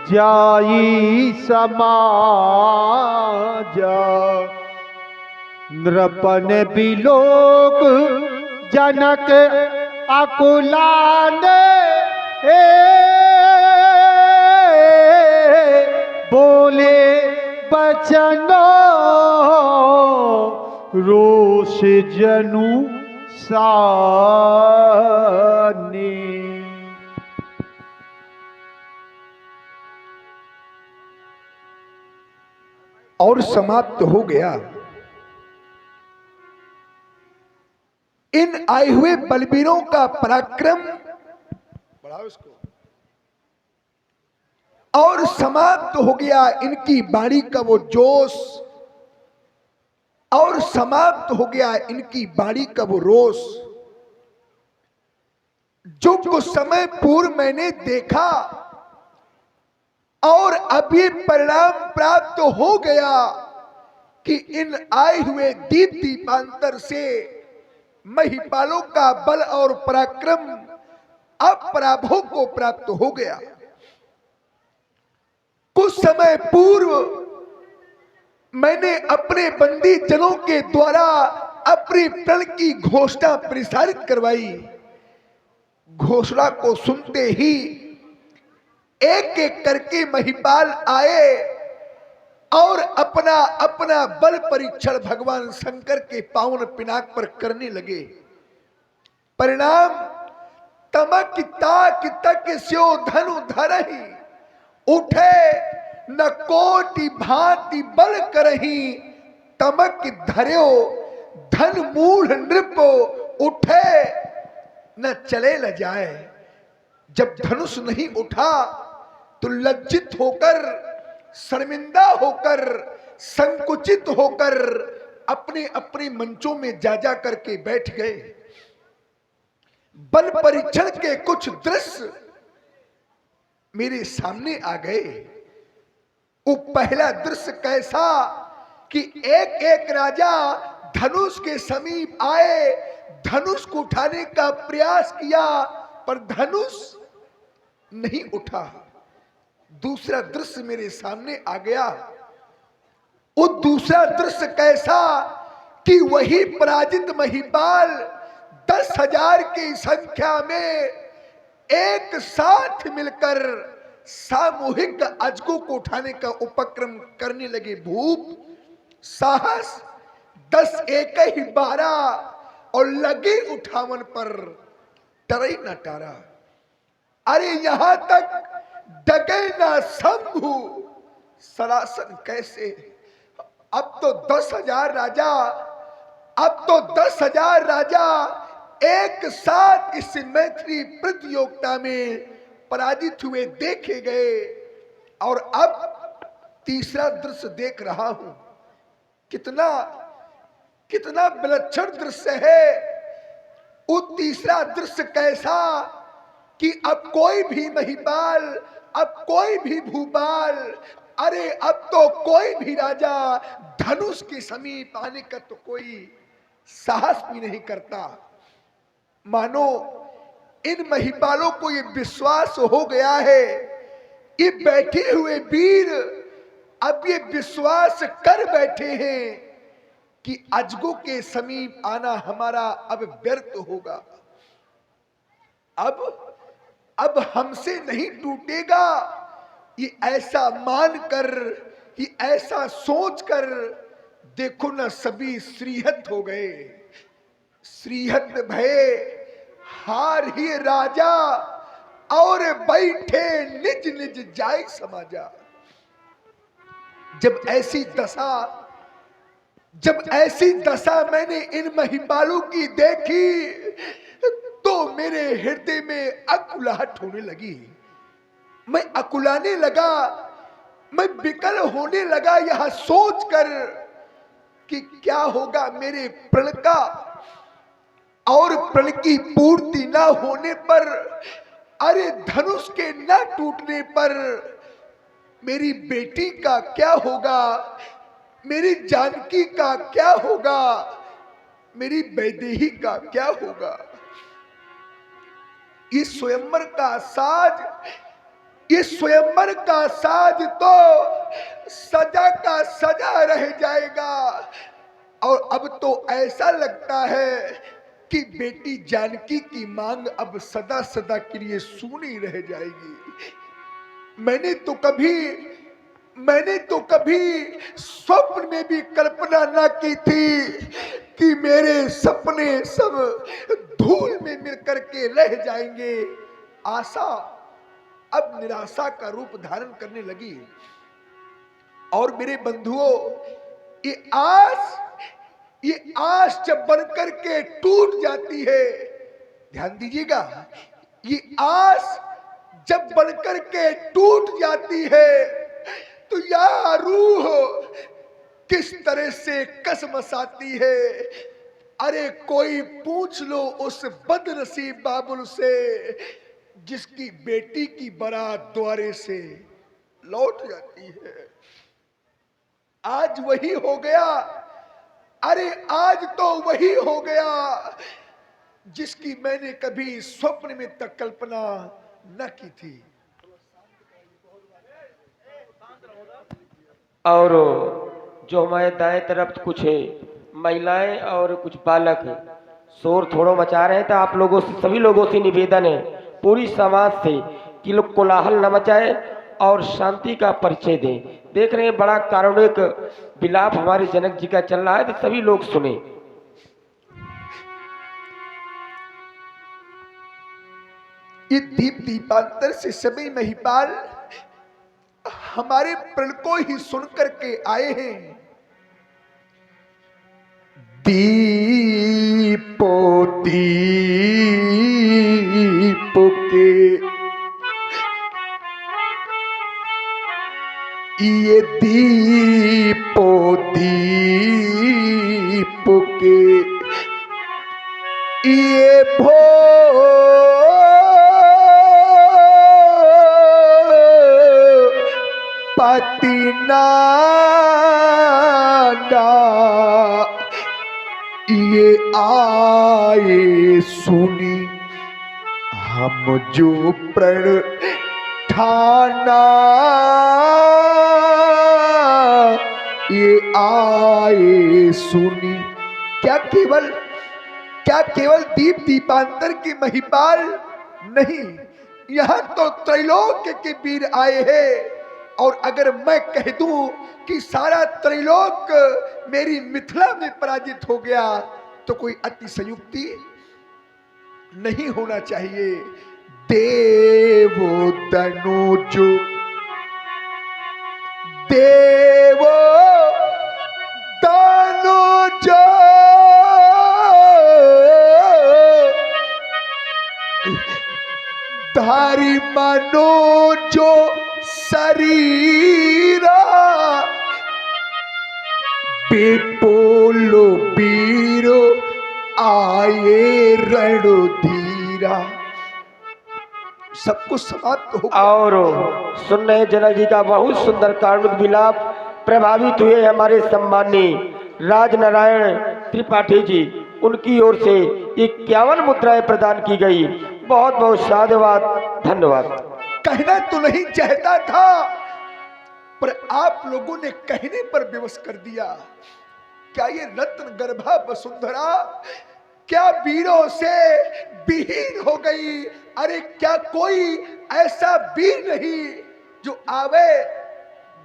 जाई समाज नृपन बिलोक जनक अकुलाने बोले बचनो रोष जनु साने। और समाप्त हो गया। इन आए हुए बलबीरों का पराक्रम बढ़ाओ इसको। और समाप्त हो गया इनकी वाणी का वो जोश, और समाप्त हो गया इनकी वाणी का वो रोष जो कुछ समय पूर्व मैंने देखा और अभी परिणाम प्राप्त हो गया कि इन आए हुए दीप दीपांतर से महिपालों का बल और पराक्रम अब पराभव को प्राप्त हो गया। कुछ समय पूर्व मैंने अपने बंदी जनों के द्वारा अपने प्रण की घोषणा प्रसारित करवाई। घोषणा को सुनते ही एक एक करके महिपाल आए और अपना अपना बल परीक्षण भगवान शंकर के पावन पिनाक पर करने लगे। परिणाम तमक ताक तक स्यो धनु धरहि उठे न कोटि भांति बल करही तमक धर्यो धन मूढ़ नृप उठे न चले ल जाए। जब धनुष नहीं उठा तो लज्जित होकर, शर्मिंदा होकर, संकुचित होकर अपने अपने मंचों में जा जा करके बैठ गए। बल परीक्षण के कुछ दृश्य मेरे सामने आ गए। वो पहला दृश्य कैसा कि एक एक राजा धनुष के समीप आए, धनुष को उठाने का प्रयास किया पर धनुष नहीं उठा। दूसरा दृश्य मेरे सामने आ गया। वो दूसरा दृश्य कैसा कि वही पराजित महिपाल 10,000 की संख्या में एक साथ मिलकर सामूहिक अजगों को उठाने का उपक्रम करने लगे। भूप साहस 10 एक ही 12 और लगे उठावन पर टरे न टारा। अरे यहां तक डगे ना शंभु सरासन कैसे। अब तो 10,000 राजा, अब तो 10,000 राजा एक साथ इस मैत्री प्रतियोगिता में पराजित हुए देखे गए। और अब तीसरा दृश्य देख रहा हूं। कितना कितना विलक्षण दृश्य है। वो तीसरा दृश्य कैसा कि अब कोई भी महिपाल, अब कोई भी भूपाल, अरे अब तो कोई भी राजा धनुष के समीप आने का तो कोई साहस भी नहीं करता। मानो इन महिपालों को ये विश्वास हो गया है, ये बैठे हुए वीर अब ये विश्वास कर बैठे हैं कि अजगों के समीप आना हमारा अब व्यर्थ होगा। अब हमसे नहीं टूटेगा। ये ऐसा मानकर, ये ऐसा सोचकर देखो ना सभी श्रीहत हो गए। श्रीहत भय हार ही राजा और बैठे निज निज जाय समाजा। जब ऐसी दशा मैंने इन महिपालों की देखी तो मेरे हृदय में अकुलाहट होने लगी। मैं अकुलाने लगा, मैं विकल होने लगा यह सोचकर कि क्या होगा मेरे प्रण का, और प्रण की पूर्ति न होने पर, अरे धनुष के न टूटने पर मेरी बेटी का क्या होगा, मेरी जानकी का क्या होगा, मेरी वैदेही का क्या होगा। इस स्वयंवर का साज ये स्वयंवर का साज तो सजा का सजा रह जाएगा। और अब तो ऐसा लगता है कि बेटी जानकी की मांग अब सदा सदा के लिए सूनी रह जाएगी। मैंने तो कभी स्वप्न में भी कल्पना ना की थी कि मेरे सपने सब धूल में मिल करके रह जाएंगे। आशा अब निराशा का रूप धारण करने लगी। और मेरे बंधुओं, ये आस जब बनकर के टूट जाती है, ध्यान दीजिएगा, ये आस जब बनकर के टूट जाती है तो या रूह किस तरह से कसमसाती है। अरे कोई पूछ लो उस बदनसीब बाबुल से जिसकी बेटी की बारात द्वारे से लौट जाती है। आज वही हो गया, अरे आज तो वही हो गया जिसकी मैंने कभी स्वप्न में तक कल्पना न की थी। और जो हमारे दाएं तरफ कुछ महिलाएं और कुछ बालक शोर थोड़ा मचा रहे हैं, तो आप लोगों से, सभी लोगों से निवेदन है पूरी समाज से कि लोग कोलाहल न मचाए और शांति का परिचय दें। देख रहे हैं बड़ा कारुणिक विलाप हमारे जनक जी का चल रहा है, तो सभी लोग सुने। ये दीपांतर से सभी महिपाल हमारे प्रण को ही सुन करके आए हैं। दीपो दीपो के ये दीपो दीपो के ये भो पतिनाडा ये आए सुनी हम जो प्रण ठाना, ये आए सुनी। क्या केवल दीपांतर की महिपाल नहीं, यहाँ तो त्रैलोक्य के वीर आए हैं। और अगर मैं कह दूं कि सारा त्रैलोक मेरी मिथिला में पराजित हो गया तो कोई अतिशयोक्ति नहीं होना चाहिए। देवो तनुजो देवो तनुजो धारी मनोजो शरीरा बेपोलो बीरो आए रणधीरा। सब कुछ समाप्त हो गया। और सुन रहे जनक जी का बहुत सुंदर कारुणिक विलाप। प्रभावित हुए हमारे सम्माननीय राजनारायण त्रिपाठी जी, उनकी ओर से 51 मुद्राएं प्रदान की गई। बहुत बहुत साधुवाद, धन्यवाद। कहना तो नहीं चाहता था पर आप लोगों ने कहने पर विवश कर दिया। क्या ये रत्न गर्भा वसुंधरा क्या वीरों से विहीन हो गई? अरे क्या कोई ऐसा वीर नहीं जो आवे,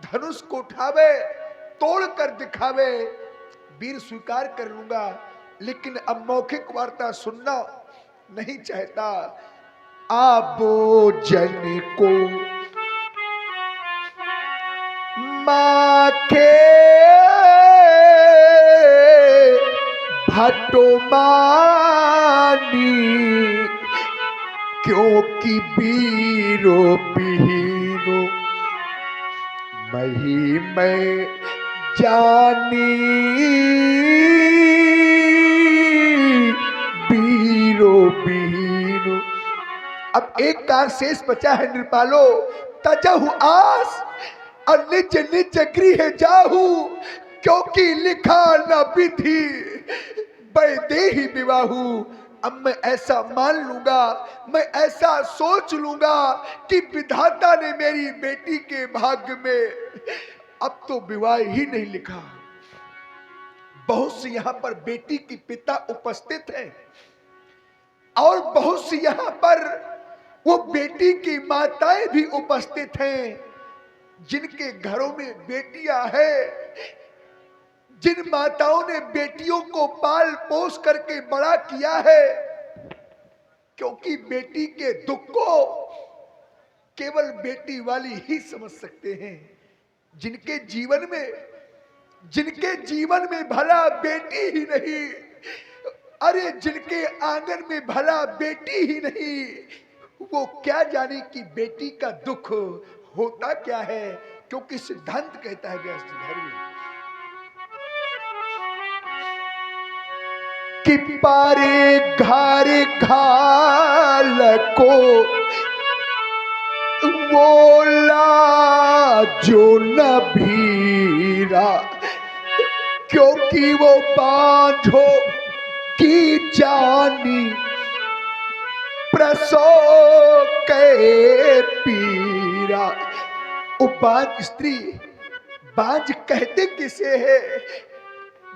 धनुष को उठावे, तोड़ कर दिखावे? वीर स्वीकार कर लूंगा, लेकिन अब मौखिक वार्ता सुनना नहीं चाहता। आबो जन को माखे भटो मानी, क्योंकि वीरो बिहीनो मही मैं जानी, वीरो बिहीनो। अब एक कार शेष बचा है नृपालो। तजहु आस और निज निज गृह जाहू, क्योंकि लिखा न विधि वैदेही विवाहू। अब मैं ऐसा मान लूंगा, मैं ऐसा सोच लूंगा कि विधाता ने मेरी बेटी के भाग्य में अब तो विवाह ही नहीं लिखा। बहुत से यहां पर बेटी की पिता उपस्थित हैं और बहुत सी यहां पर वो बेटी की माताएं भी उपस्थित हैं, जिनके घरों में बेटियां हैं, जिन माताओं ने बेटियों को पाल पोस करके बड़ा किया है, क्योंकि बेटी के दुख को केवल बेटी वाली ही समझ सकते हैं। जिनके जीवन में भला बेटी ही नहीं, अरे जिनके आंगन में भला बेटी ही नहीं, वो क्या जाने कि बेटी का दुख होता क्या है। क्योंकि सिद्धांत कहता है व्यास जी घर में कि पारे घार घाल को बोला जो न भीरा, क्योंकि वो बांझो की जानी प्रसव के पीरा। वो बांझ स्त्री, बांझ कहते किसे है?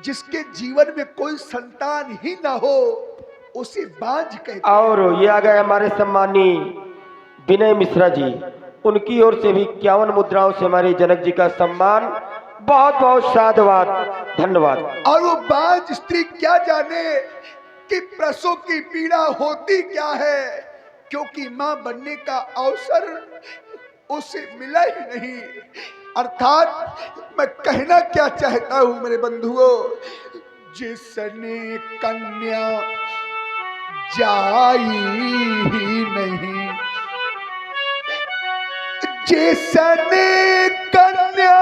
जिसके जीवन में कोई संतान ही ना हो उसे बांझ कहते। और ये आ गए हमारे सम्मानी विनय मिश्रा जी, उनकी ओर से भी 51 मुद्राओं से हमारे जनक जी का सम्मान। बहुत बहुत साधुवाद, धन्यवाद। और वो बांझ स्त्री क्या जाने कि प्रसव की पीड़ा होती क्या है, क्योंकि मां बनने का अवसर उसे मिला ही नहीं। अर्थात मैं कहना क्या चाहता हूं मेरे बंधुओं, जिसने कन्या जाई ही नहीं, जिसने कन्या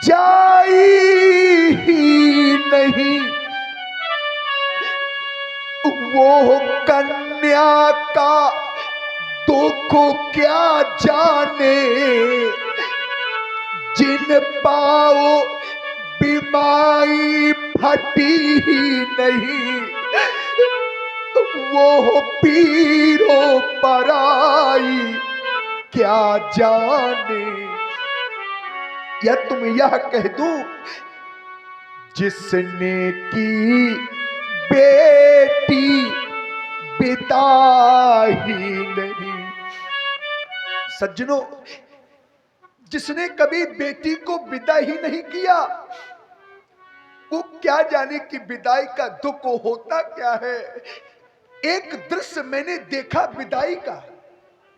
जाई ही नहीं, वो कन्या का दुख क्या जाने, जिन पाओ बीमारी फटी ही नहीं, वो पीरो पराई क्या जाने। या तुम यह कह दूं, जिसने की बेटी पिता ही नहीं। सज्जनों, जिसने कभी बेटी को विदा ही नहीं किया, वो क्या जाने कि विदाई का दुख होता क्या है। एक दृश्य मैंने देखा विदाई का।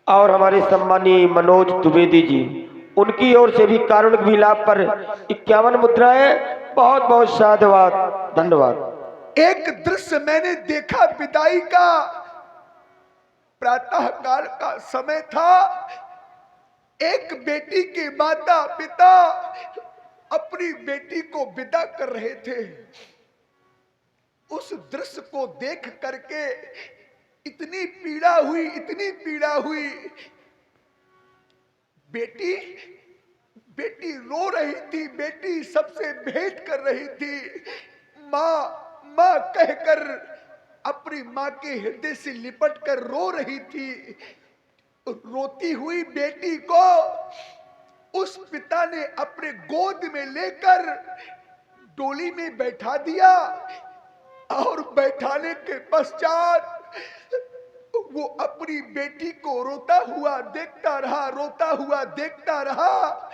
और हमारे सम्मानी मनोज द्विवेदी जी, उनकी ओर से भी कारुणिक विलाप पर 51 मुद्राएं। बहुत बहुत साधुवाद, धन्यवाद। एक दृश्य मैंने देखा विदाई का। प्रातः काल का समय था। एक बेटी के माता पिता अपनी बेटी को विदा कर रहे थे। उस दृश्य को देख करके इतनी पीड़ा हुई, इतनी पीड़ा हुई। बेटी रो रही थी, बेटी सबसे भेंट कर रही थी। माँ माँ कहकर अपनी माँ के हृदय से लिपट कर रो रही थी। रोती हुई बेटी को उस पिता ने अपने गोद में लेकर डोली में बैठा दिया और बैठाने के पश्चात वो अपनी बेटी को रोता हुआ देखता रहा, रोता हुआ देखता रहा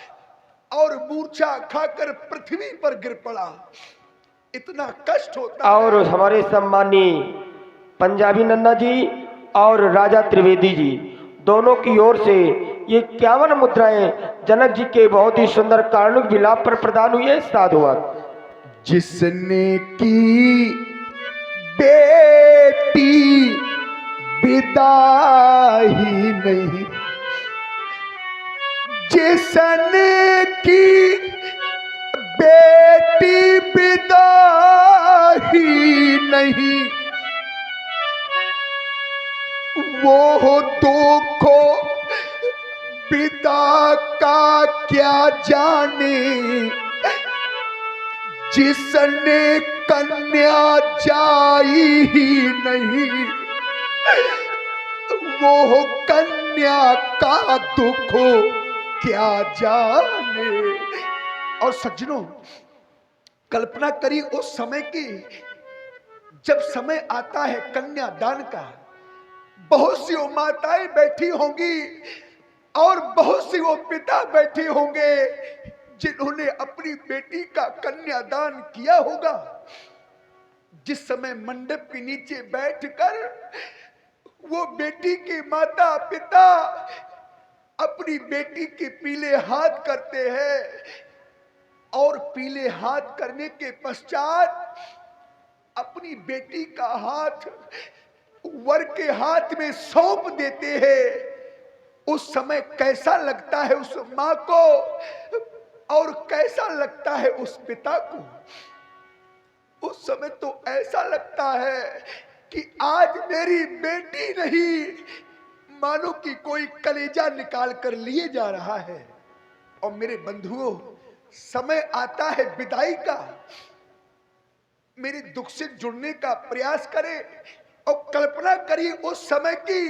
और मूर्छा खाकर पृथ्वी पर गिर पड़ा। इतना कष्ट होता और हमारे सम्मानी पंजाबी नन्ना जी और राजा त्रिवेदी जी, दोनों की ओर से ये 51 मुद्राएं जनक जी के बहुत ही सुंदर कारुणिक विलाप पर प्रदान हुई है। साधुवाद। जिसने की बेटी विदा ही नहीं, जिसने की बेटी विदा ही नहीं, वो दुख पिता का क्या जाने, जिसने कन्या जाई ही नहीं, वो कन्या का दुख क्या जाने। और सज्जनों, कल्पना करिए उस समय की, जब समय आता है कन्यादान का, बहुत सी वो माताएं बैठी होंगी और बहुत सी वो पिता बैठे होंगे जिन्होंने अपनी बेटी का कन्यादान किया होगा। जिस समय मंडप के नीचे बैठकर वो बेटी के माता पिता अपनी बेटी के पीले हाथ करते हैं और पीले हाथ करने के पश्चात अपनी बेटी का हाथ वर के हाथ में सौंप देते हैं, उस समय कैसा लगता है उस मां को और कैसा लगता है उस पिता को। उस समय तो ऐसा लगता है कि आज मेरी बेटी नहीं, मानो कि कोई कलेजा निकाल कर लिए जा रहा है। और मेरे बंधुओं, समय आता है विदाई का, मेरे दुख से जुड़ने का प्रयास करें और कल्पना करिए उस समय की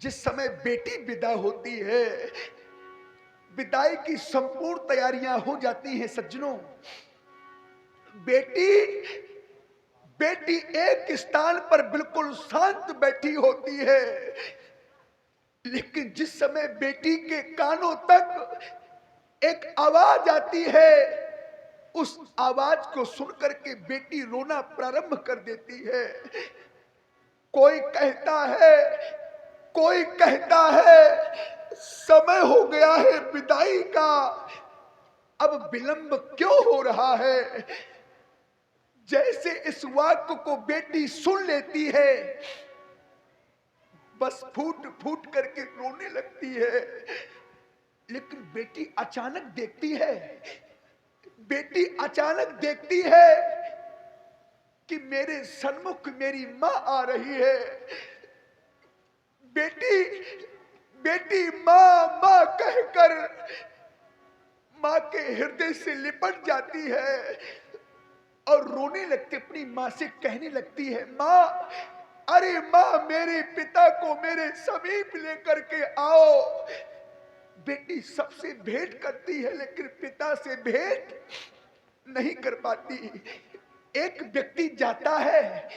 जिस समय बेटी विदा होती है। विदाई की संपूर्ण तैयारियां हो जाती हैं सज्जनों। बेटी एक स्थान पर बिल्कुल शांत बैठी होती है, लेकिन जिस समय बेटी के कानों तक एक आवाज आती है, उस आवाज को सुनकर के बेटी रोना प्रारंभ कर देती है। कोई कहता है समय हो गया है विदाई का, अब विलंब क्यों हो रहा है। जैसे इस वाक्य को बेटी सुन लेती है, बस फूट फूट करके रोने लगती है। लेकिन बेटी अचानक देखती है कि मेरे सन्मुख मेरी मां आ रही है। बेटी मां मां कहकर मां के हृदय से लिपट जाती है और रोने लगती, अपनी मां से कहने लगती है, मां, अरे मां, मेरे पिता को मेरे समीप लेकर के आओ। बेटी सबसे भेंट करती है लेकिन पिता से भेंट नहीं कर पाती। एक व्यक्ति जाता है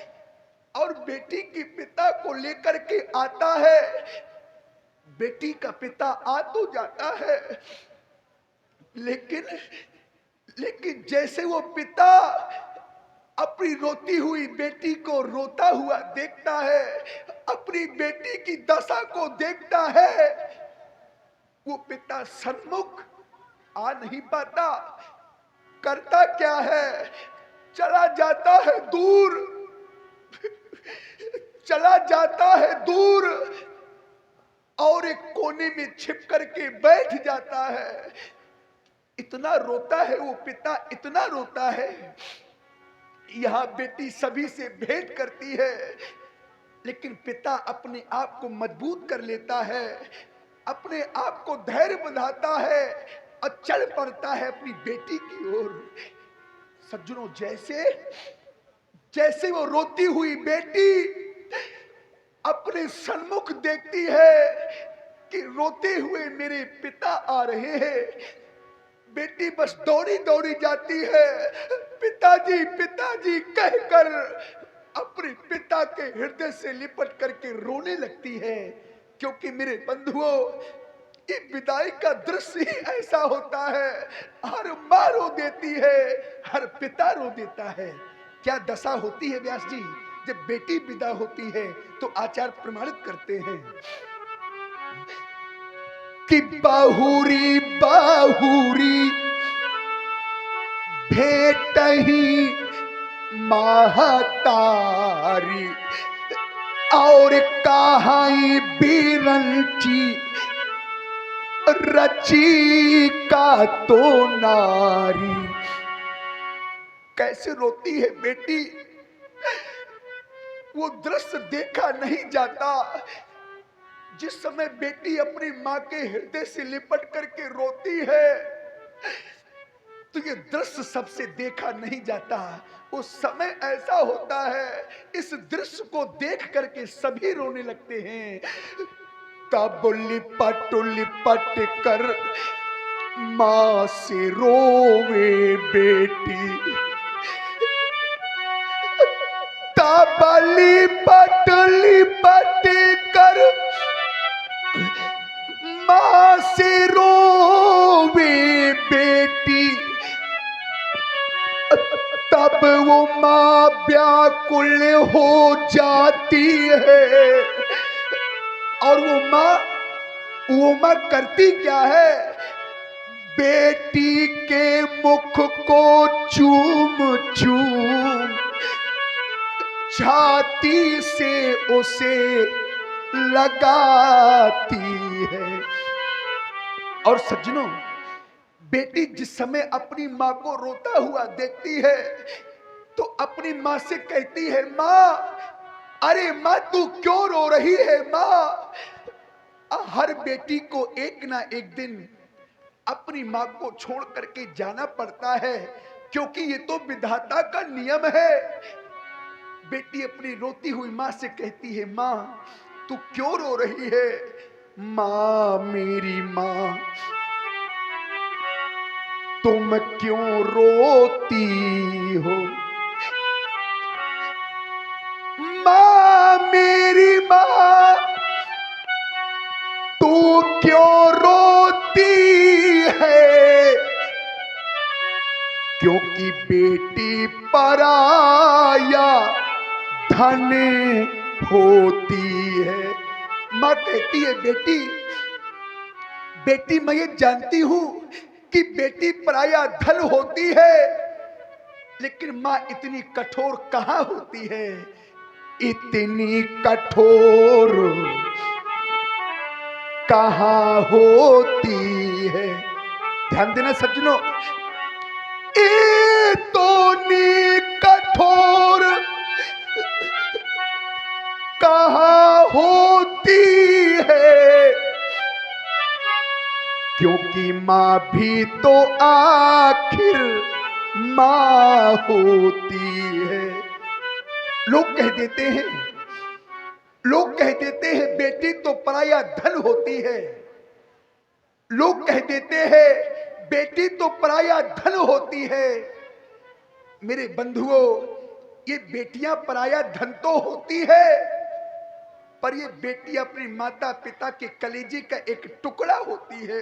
और बेटी के पिता को लेकर के आता है। बेटी का पिता आ तो जाता है, लेकिन जैसे वो पिता अपनी रोती हुई बेटी को रोता हुआ देखता है, अपनी बेटी की दशा को देखता है, वो पिता सन्मुख आ नहीं पाता। करता क्या है, चला जाता है दूर और एक कोने में छिप करके बैठ जाता है। इतना रोता है वो पिता, इतना रोता है। यहां बेटी सभी से भेंट करती है, लेकिन पिता अपने आप को मजबूत कर लेता है, अपने आप को धैर्य बंधाता है और चल पड़ता है अपनी बेटी की ओर। सज्जनों, जैसे वो रोती हुई बेटी अपने सन्मुख देखती है कि रोते हुए मेरे पिता आ रहे हैं, बेटी बस दौड़ी जाती है, पिताजी पिताजी कहकर अपने पिता के हृदय से लिपट करके रोने लगती है। क्योंकि मेरे बंधुओं, ये विदाई का दृश्य ही ऐसा होता है, हर मां रो देती है, हर पिता रो देता है। क्या दशा होती है व्यास जी जब बेटी विदा होती है, तो आचार्य प्रमाणित करते हैं कि बाहुरी भेंट ही महतारी और कहाई बिरंची रची का तो नारी। कैसे रोती है बेटी, वो दृश्य देखा नहीं जाता। जिस समय बेटी अपनी मां के हृदय से लिपट करके रोती है, तो ये दृश्य सबसे देखा नहीं जाता। उस समय ऐसा होता है, इस दृश्य को देख करके सभी रोने लगते हैं। तब लिपट लिपट कर माँ से रोवे बेटी, तब लिपट लिपट कर माँ से रोवे बेटी, तब वो माँ व्याकुल हो जाती है। और वो माँ करती क्या है, बेटी के मुख को चूम चूम छाती से उसे लगाती है। और सज्जनों, बेटी जिस समय अपनी माँ को रोता हुआ देखती है तो अपनी माँ से कहती है, माँ, अरे माँ तू क्यों रो रही है माँ। हर बेटी को एक ना एक दिन अपनी माँ को छोड़ करके जाना पड़ता है, क्योंकि ये तो विधाता का नियम है। बेटी अपनी रोती हुई माँ से कहती है, माँ तू क्यों रो रही है। माँ, मेरी माँ, तुम क्यों रोती हो। माँ, मेरी माँ, तू क्यों रोती है। क्योंकि बेटी पराया धन होती है। माँ कहती है, बेटी बेटी मैं ये जानती हूं कि बेटी पराया धन होती है, लेकिन माँ इतनी कठोर कहां होती है। इतनी कठोर कहां होती है। ध्यान देना सज्जनों, इतनी कठोर कहां होती है। क्योंकि माँ भी तो आखिर माँ होती है। लोग कह देते हैं बेटी तो पराया धन होती है। लोग कह देते हैं बेटी तो पराया धन होती है। मेरे बंधुओं, ये बेटियां पराया धन तो होती है, पर ये बेटी अपनी माता पिता के कलेजे का एक टुकड़ा होती है।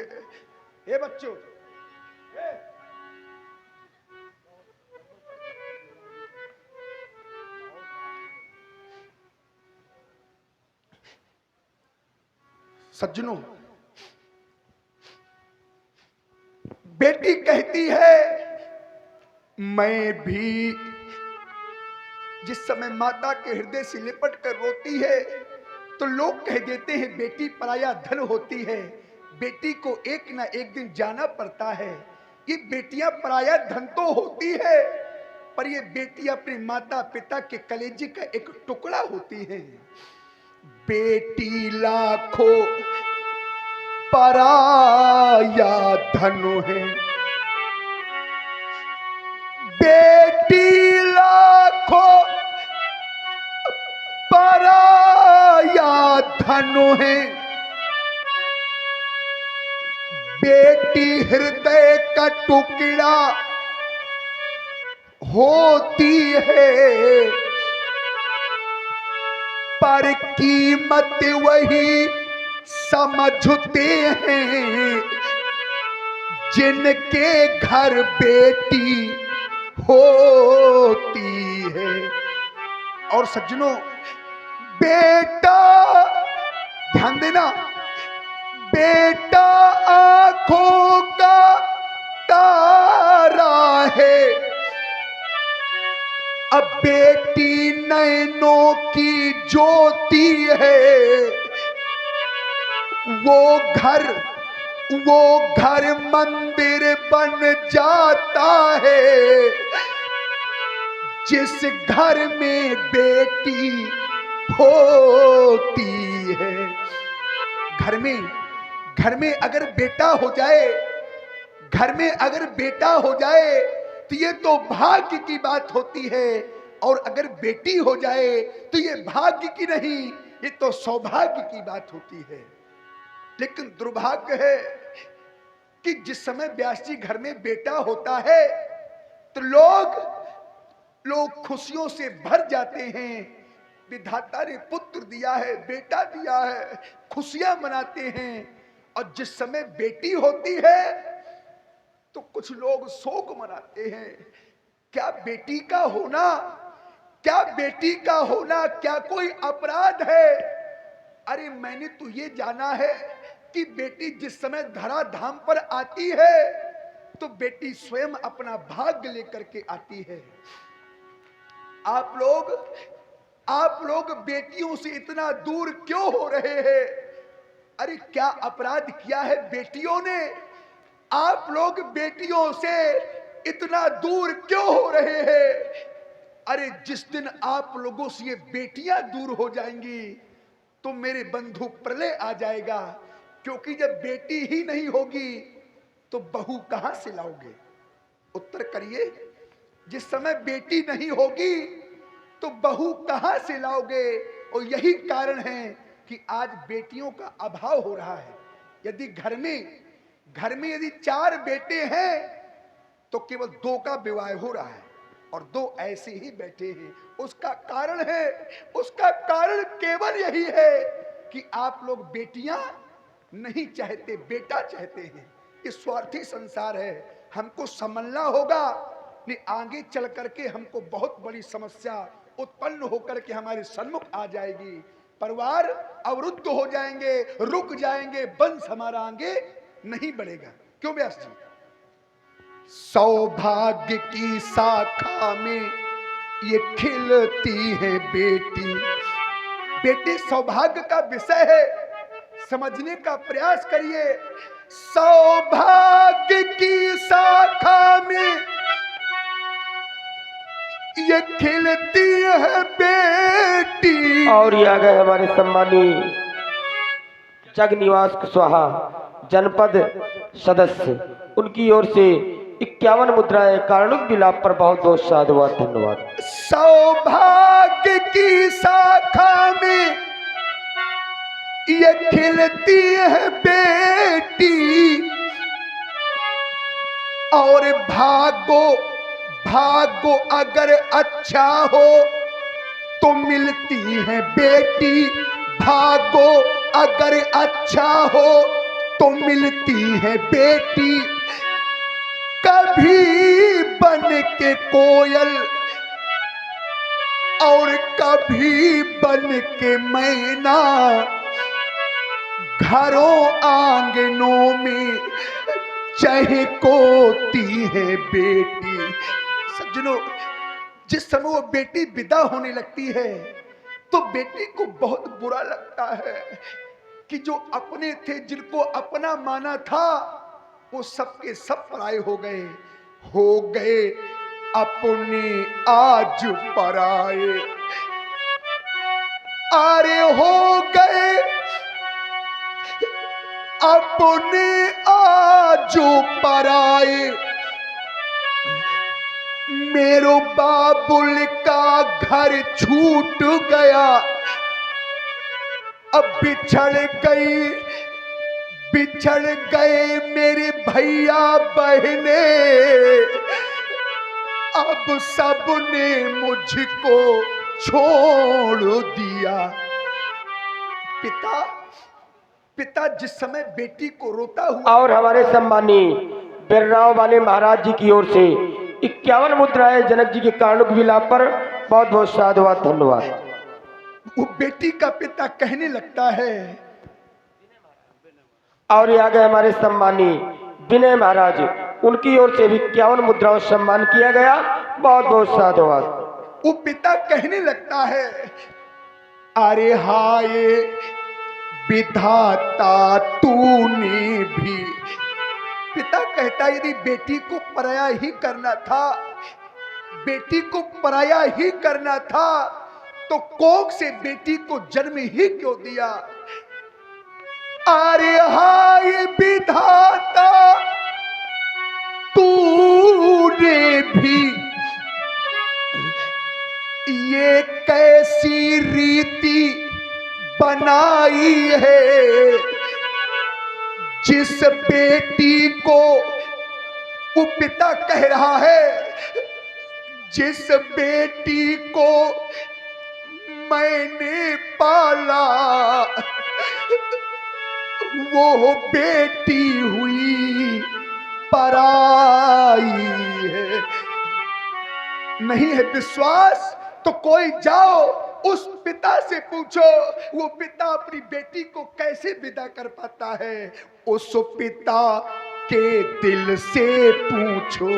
हे बच्चों, सज्जनों, बेटी कहती है, मैं भी जिस समय माता के हृदय से लिपट कर रोती है तो लोग कह देते हैं बेटी पराया धन होती है, बेटी को एक ना एक दिन जाना पड़ता है। ये बेटियां पराया धन तो होती है, पर ये बेटी अपने माता पिता के कलेजे का एक टुकड़ा होती है। बेटी लाखों पराया धन है, बेटी लाखों पराया धन है। बेटी हृदय का टुकड़ा होती है, पर कीमत वही समझते हैं जिनके घर बेटी होती है। और सज्जनों, बेटा, ध्यान देना, बेटा आंखों का तारा है, अब बेटी नैनों की ज्योति है। वो घर मंदिर बन जाता है जिस घर में बेटी होती है। घर में अगर बेटा हो जाए, घर में अगर बेटा हो जाए तो ये तो भाग्य की बात होती है, और अगर बेटी हो जाए तो ये भाग्य की नहीं, ये तो सौभाग्य की बात होती है। लेकिन दुर्भाग्य है कि जिस समय व्यास जी घर में बेटा होता है तो लोग खुशियों से भर जाते हैं। विधाता ने पुत्र दिया है, बेटा दिया है, खुशियां मनाते हैं। और जिस समय बेटी होती है तो कुछ लोग शोक मनाते हैं। क्या बेटी का होना, क्या बेटी का होना क्या कोई अपराध है? अरे मैंने तो ये जाना है कि बेटी जिस समय धरा धाम पर आती है तो बेटी स्वयं अपना भाग्य लेकर के आती है। आप लोग बेटियों से इतना दूर क्यों हो रहे हैं? अरे क्या अपराध किया है बेटियों ने? आप लोग बेटियों से इतना दूर क्यों हो रहे हैं? अरे जिस दिन आप लोगों से ये बेटियां दूर हो जाएंगी तो मेरे बंधु प्रलय आ जाएगा। क्योंकि जब बेटी ही नहीं होगी तो बहू कहां से लाओगे? उत्तर करिए। जिस समय बेटी नहीं होगी तो बहू कहां से लाओगे? और यही कारण है कि आज बेटियों का अभाव हो रहा है। यदि घर में यदि 4 बेटे हैं तो केवल 2 का विवाह हो रहा है और 2 ऐसे ही बैठे हैं। उसका कारण केवल यही है कि आप लोग बेटियां नहीं चाहते, बेटा चाहते हैं। ये स्वार्थी संसार है, हमको समझना होगा। नहीं आगे चल करके हमको बहुत बड़ी समस्या उत्पन्न होकर के हमारे सम्मुख आ जाएगी। परिवार अवरुद्ध हो जाएंगे, रुक जाएंगे, वंश हमारा आगे नहीं बढ़ेगा। क्यों व्यास जी? सौभाग्य की शाखा में ये खिलती है बेटी। बेटी सौभाग्य का विषय है, समझने का प्रयास करिए। सौभाग्य की शाखा में ये खिलती है बेटी। और ये आ गए हमारे सम्मानीय जगनिवास कुशवाहा जनपद सदस्य, उनकी ओर से 51 मुद्राएं कारणुक विलाप पर बहुत बहुत साधुवाद, धन्यवाद। सौभाग्य की शाखा में ये खिलती है बेटी, और भागो अगर अच्छा हो तो मिलती है बेटी। भागो अगर अच्छा हो तो मिलती है बेटी। कभी बन के कोयल और कभी बन के मैना, घरों आंगनों में चहकोती है बेटी। सज्जनों, जिस समय वो बेटी विदा होने लगती है तो बेटी को बहुत बुरा लगता है कि जो अपने थे, जिनको अपना माना था, वो सबके सब पराये हो गए अपने आज पराये। अरे हो गए अपने आज पराये। मेरो बाबुल का घर छूट गया, अब बिछड़ गए मेरे भैया बहने। अब सबने मुझको छोड़ दिया। पिता जिस समय बेटी को रोता हुआ। और हमारे सम्मानीय बिरराव वाले महाराज जी की ओर से 51 मुद्राएं जनक जी के कारणुक विलाप पर बहुत बहुत साधुवाद, धन्यवाद। वो बेटी का पिता कहने लगता है। और ये आ गए हमारे सम्मानीय विनय महाराज, उनकी ओर से भी 51 मुद्राओं सम्मान किया गया, बहुत बहुत साधुवाद। वो पिता कहने लगता है, अरे हाय विधाता तूने भी। पिता कहता यदि बेटी को पराया ही करना था तो कोख से बेटी को जन्म ही क्यों दिया? अरे हाय विधाता भी ये कैसी रीति बनाई है, जिस बेटी को, वो पिता कह रहा है, जिस बेटी को मैंने पाला वो बेटी हुई पराई है। नहीं है विश्वास तो कोई जाओ उस पिता से पूछो, वो पिता अपनी बेटी को कैसे विदा कर पाता है। उस पिता के दिल से पूछो,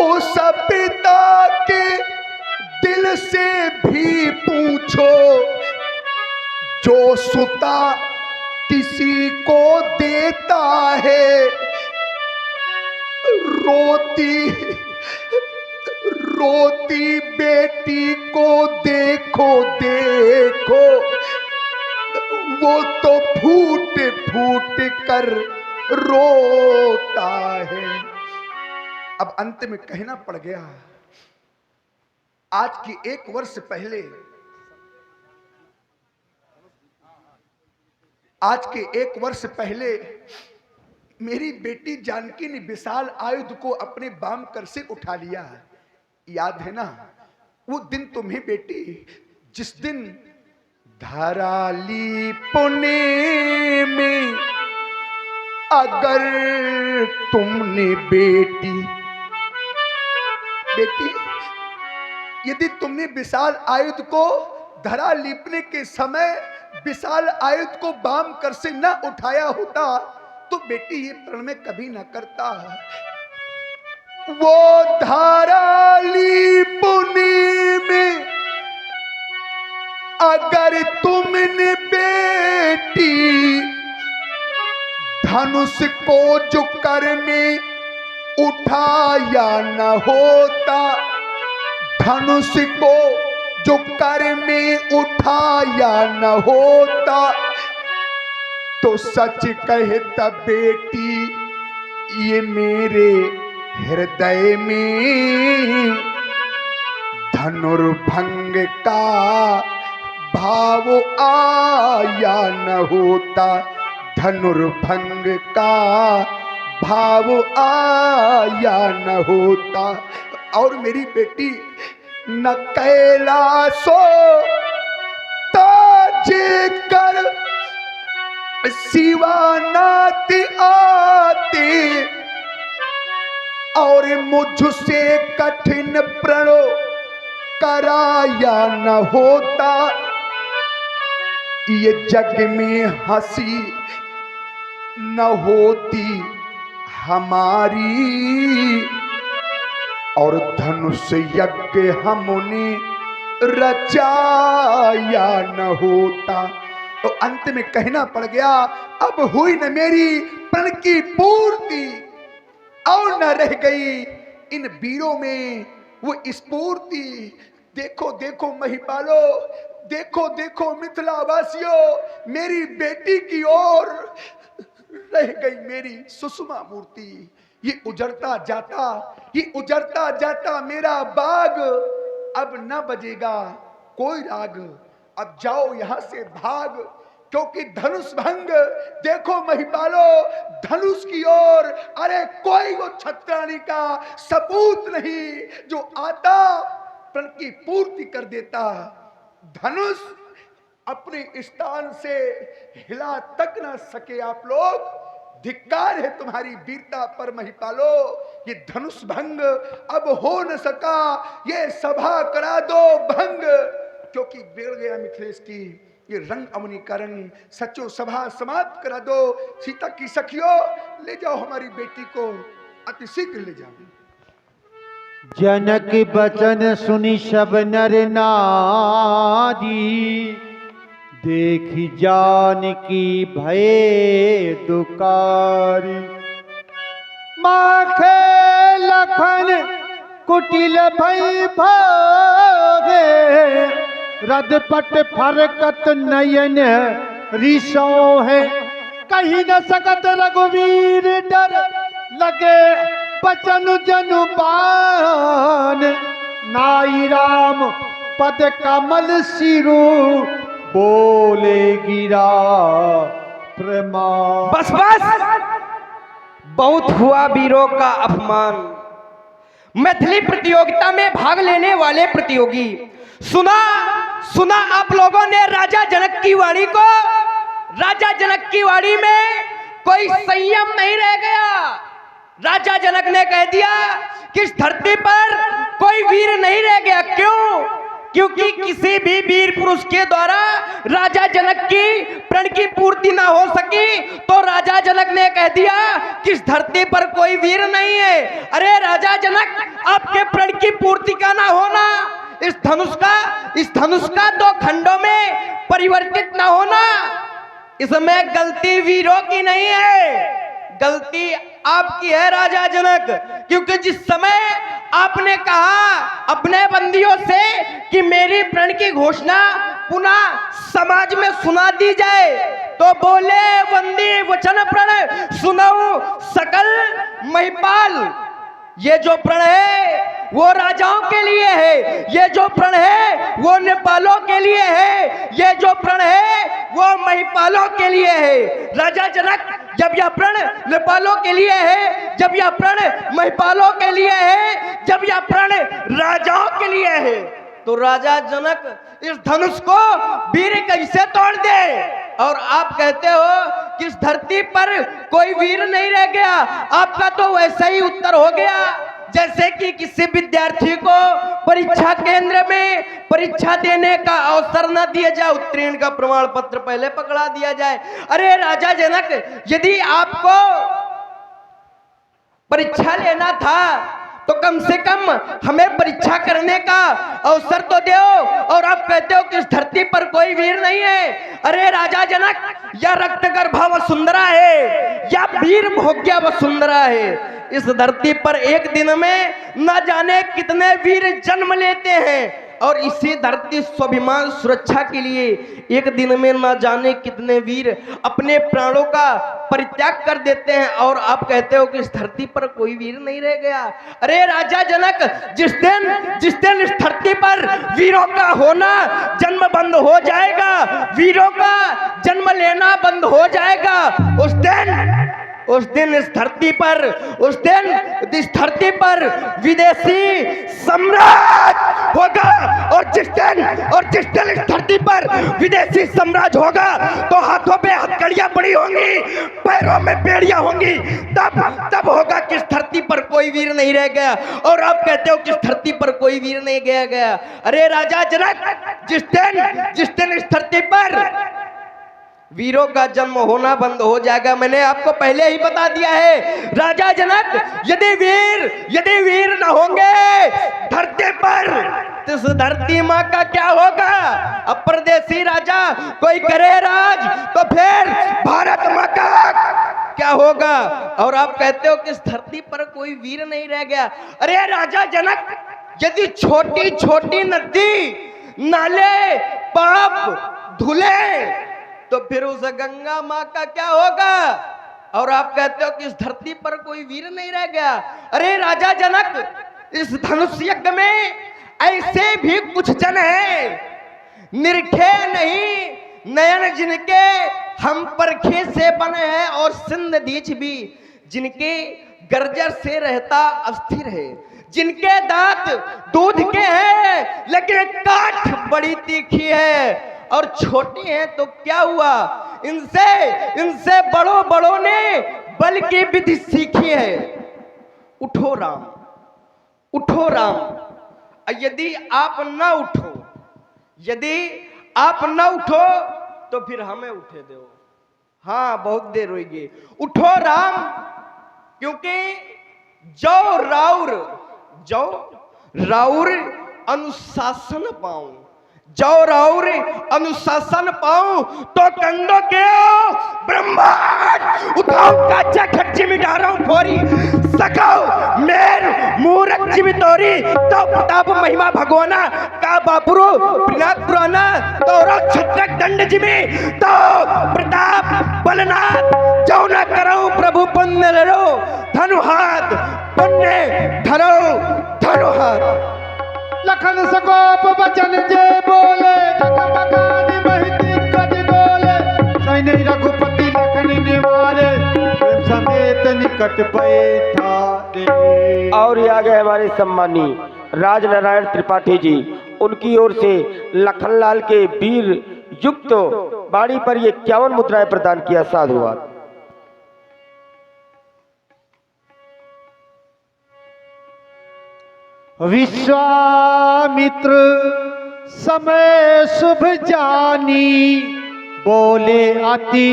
उस पिता के दिल से भी पूछो, जो सुता किसी को देता है, रोती रोती बेटी को देखो देखो, वो तो फूट फूट कर रोता है। अब अंत में कहना पड़ गया, आज की 1 वर्ष पहले, आज के 1 वर्ष पहले मेरी बेटी जानकी ने विशाल आयुध को अपने बाम कर से उठा लिया। याद है ना वो दिन तुम्हें बेटी, जिस दिन धराली पुणे में अगर तुमने बेटी यदि तुमने विशाल आयुध को धरा लीपने के समय विशाल आयुध को बाम कर से न उठाया होता तो बेटी ये प्रण में कभी न करता। वो धाराली पुणे में अगर तुमने बेटी धनुष को जो कर में उठाया न होता, धनुष को जो कर में उठाया न होता, तो सच कहता बेटी ये मेरे हृदय में धनुर्भंग का भाव आया न होता, धनुर्भंग का भाव आया न होता। और मेरी बेटी न कैलाशो ताजे कर शिवानाथ आते, और मुझसे कठिन प्रणो कराया न होता, ये जग में हंसी न होती हमारी, और धनुष यज्ञ हमने रचाया न होता। तो अंत में कहना पड़ गया, अब हुई न मेरी प्रण की पूर्ति, और न रह गई इन वीरों में वो स्फूर्ति। देखो देखो महिपालो, देखो देखो मिथिलावासियों, मेरी बेटी की ओर रह गई मेरी सुषमा मूर्ति। ये उजड़ता जाता, ये उजड़ता जाता मेरा बाग, अब न बजेगा कोई राग, अब जाओ यहां से भाग, क्योंकि धनुष भंग। देखो महिपालो धनुष की ओर, अरे कोई वो छत्राणी का सपूत नहीं जो आता प्रण की पूर्ति कर देता। धनुष अपने स्थान से हिला तक न सके आप लोग, धिक्कार है तुम्हारी वीरता पर महिपालो। ये धनुष भंग अब हो न सका, ये सभा करा दो भंग, क्योंकि बिगड़ गया मिथिलेश की ये रंग अवनी का रंग। सचो सभा समाप्त करा दो। सीता की सखियों ले जाओ हमारी बेटी को, अति शीघ्र ले जाओ। जनक बचन सुनि सब नर नारी, देखी जानकी भये दुकारी। माखे लखन कुटिल भई भागे, रदपट फरकत नयन रिसो है। कहीं न सकत रघुवीर डर लगे बचन जनुबान नाई राम पद कमल सिरु बोले गिरा प्रमाण। बस बस, बहुत हुआ वीरों का अपमान। मैथिली प्रतियोगिता में भाग लेने वाले प्रतियोगी, सुना सुना आप लोगों ने राजा जनक की वाणी को। राजा जनक की वाणी में कोई संयम नहीं रह गया। राजा जनक ने कह दिया कि इस धरती पर कोई वीर नहीं रह गया। क्यों? क्योंकि किसी भी वीर पुरुष के द्वारा राजा जनक की प्रण की पूर्ति ना हो सकी, तो राजा जनक ने कह दिया कि इस धरती पर कोई वीर नहीं है। अरे राजा जनक, आपके प्रण की पूर्ति का ना होना, इस धनुष का 2 खंडों में परिवर्तित ना होना, इसमें गलती वीरों की नहीं है, गलती आपकी है राजा जनक। क्योंकि जिस समय आपने कहा अपने बंदियों से कि मेरी प्रण की घोषणा पुनः समाज में सुना दी जाए, तो बोले बंदी वचन प्रण सुनाऊं सकल महिपाल। ये जो प्रण है वो राजाओं के लिए है, ये जो प्रण है वो नेपालों के लिए है, ये जो प्रण है वो महिपालों के लिए है। राजा जनक, जब यह प्रण नेपालों के लिए है, जब यह प्रण महिपालों के लिए है, जब यह प्रण राजाओं के लिए है, तो राजा जनक इस धनुष को वीर कैसे तोड़ दे? और आप कहते हो कि इस धरती पर कोई वीर नहीं रह गया। आपका तो वैसा ही उत्तर हो गया जैसे कि किसी विद्यार्थी को परीक्षा केंद्र में परीक्षा देने का अवसर न दिया जाए, उत्तीर्ण का प्रमाण पत्र पहले पकड़ा दिया जाए। अरे राजा जनक, यदि आपको परीक्षा लेना था तो कम से कम हमें परीक्षा करने का अवसर तो दो। और आप कहते हो कि इस धरती पर कोई वीर नहीं है। अरे राजा जनक, या रक्तगर्भा वसुंधरा है या वीर भोग्या वसुंधरा है। इस धरती पर एक दिन में न जाने कितने वीर जन्म लेते हैं, और इसी धरती स्वाभिमान सुरक्षा के लिए एक दिन में न जाने कितने वीर अपने प्राणों का परित्याग कर देते हैं। और आप कहते हो कि इस धरती पर कोई वीर नहीं रह गया। अरे राजा जनक, जिस दिन इस धरती पर वीरों का होना जन्म बंद हो जाएगा, वीरों का जन्म लेना बंद हो जाएगा, उस दिन इस धरती पर विदेशी साम्राज्य होगा। और जिस दिन इस धरती पर विदेशी साम्राज्य होगा, तो हाथों पे हथकड़ियां पड़ी होंगी, पैरों में बेड़ियां होंगी, तब होगा कि इस धरती पर कोई वीर नहीं रह गया। और आप कहते हो कि इस धरती पर कोई वीर नहीं गया। अरे राजा जनक, जिस दिन इस धरती पर वीरों का जन्म होना बंद हो जाएगा, मैंने आपको पहले ही बता दिया है राजा जनक। यदि वीर न होंगे धरती पर, तो इस धरती माँ का क्या होगा? अब परदेसी राजा कोई करे राज, तो फिर भारत माँ का क्या होगा? और आप कहते हो कि इस धरती पर कोई वीर नहीं रह गया। अरे राजा जनक, यदि छोटी छोटी नदी नाले पाप धुले, तो फिर उस गंगा माँ का क्या होगा? और आप कहते हो कि इस धरती पर कोई वीर नहीं रह गया। अरे राजा जनक, इस धनुष यज्ञ में ऐसे भी कुछ जन हैं निरखे नहीं नयन, जिनके हम परखे से बने हैं, और सिंध दीच भी जिनके गर्जर से रहता अस्थिर है, जिनके दांत दूध के हैं लेकिन काठ बड़ी तीखी है, और छोटी हैं तो क्या हुआ? इनसे बड़ों ने बल की विधि सीखी है। उठो राम, उठो राम। यदि आप न उठो तो फिर हमें उठे दो। हाँ, बहुत देर होगी। उठो राम, क्योंकि जो राउर अनुशासन पाऊं, जो राउर अनुशासन पाऊं, तो कंडों के ब्रह्मांड उठाओ काचा खच्ची मिटारो फोरी सकाओ मेर मूरख जिमितोरी, तो प्रताप महिमा भगवाना का बापुरो पिनाक पुराना, तो छत्रक दंड जिमी, तो प्रताप बलनाथ, जो न करो प्रभु पंदरो धनु हाथ पुण्य धरो धरोहर। लखन सकोप बचन जे बोले जगमगानी महिती कज डोले सैन्य रघुपति लखन निवारे प्रेम समेत निकट बैठा रे। और ये आ गए हमारे सम्मानी राजनारायण त्रिपाठी जी, उनकी ओर से लखनलाल के वीर युक्त बाड़ी पर ये 51 मुद्राएं प्रदान किया। साधुवाद। विश्वामित्र समय शुभ जानी बोले अति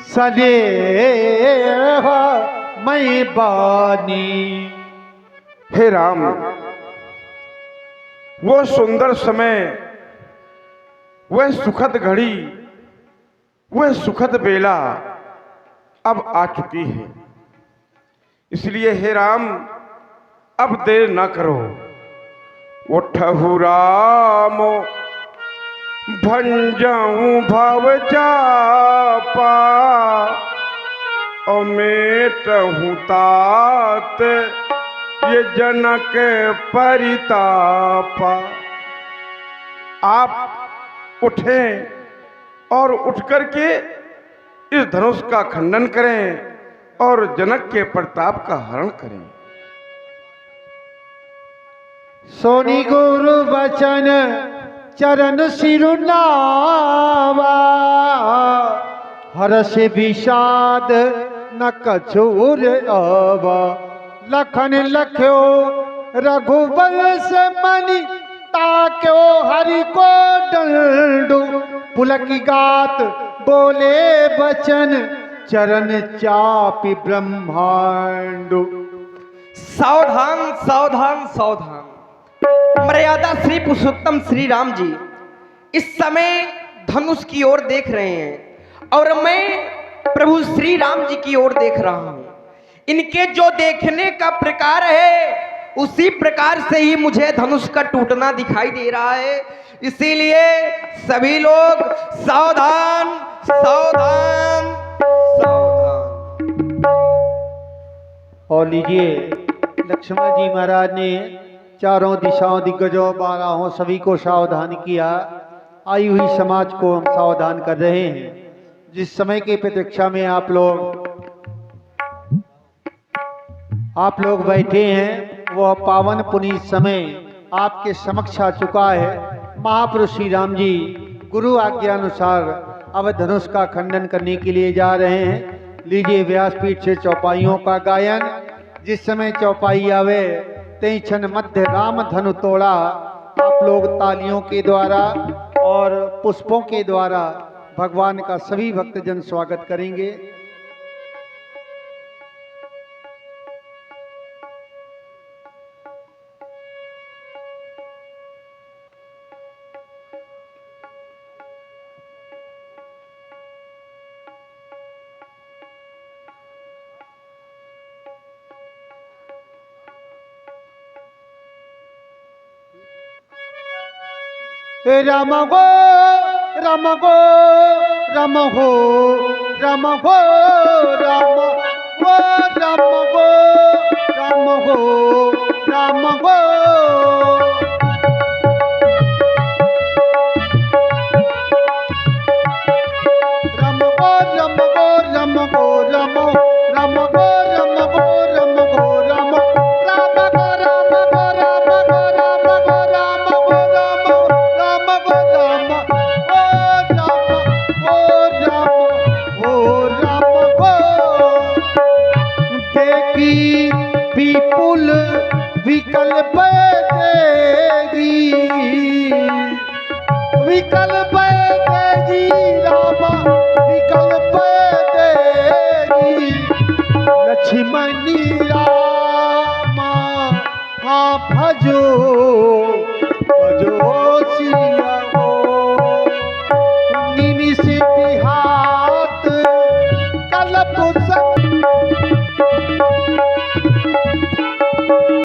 सनेह मैं बानी। हे राम, वो सुंदर समय, वह सुखद घड़ी, वह सुखद बेला अब आ चुकी है। इसलिए हे राम, अब देर न करो। उठहु राम भंजाऊं भव चापा और मेटहूं तात ये जनक परितापा। आप उठें और उठ करके इस धनुष का खंडन करें और जनक के प्रताप का हरण करें। सोनी गुरु बचन चरण सिरुनावा हर्ष विषाद न कछुर आवा। लखन लख्यो रघुबल से मणि ताक्यो हरि को दंडु पुलकी गात बोले बचन चरण चापि ब्रह्मांडु। सावधान सावधान सावधान। मर्यादा श्री पुरुषोत्तम श्री राम जी इस समय धनुष की ओर देख रहे हैं और मैं प्रभु श्री राम जी की ओर देख रहा हूं। इनके जो देखने का प्रकार है उसी प्रकार से ही मुझे धनुष का टूटना दिखाई दे रहा है। इसीलिए सभी लोग सावधान सावधान सावधान। और लीजिए, लक्ष्मण जी महाराज ने चारों दिशाओं दिग्गजों बारहों सभी को सावधान किया। आई हुई समाज को हम सावधान कर रहे हैं। जिस समय की प्रतीक्षा में आप लोग बैठे हैं वह पावन पुनीत समय आपके समक्ष आ चुका है। महापुरुष श्री राम जी गुरु आज्ञा अनुसार अब धनुष का खंडन करने के लिए जा रहे हैं। लीजिए व्यासपीठ से चौपाइयों का गायन। जिस समय चौपाई आवे तई क्षण मध्य राम धनु तोड़ा। आप लोग तालियों के द्वारा और पुष्पों के द्वारा भगवान का सभी भक्तजन स्वागत करेंगे। राम गो राम गो राम हो राम हो राम गो राम गो राम हो राम गो। राम गो राम गो राम गो राम राम गो राम गो राम गो राम राम गो राम गो राम गो राम गो राम गो राम राम गो राम ओ राम गो। देखी विपुल विकल्प देगी विकल्प देगी राम विकल्प देगी। लक्ष्मणी राम हाँ भजो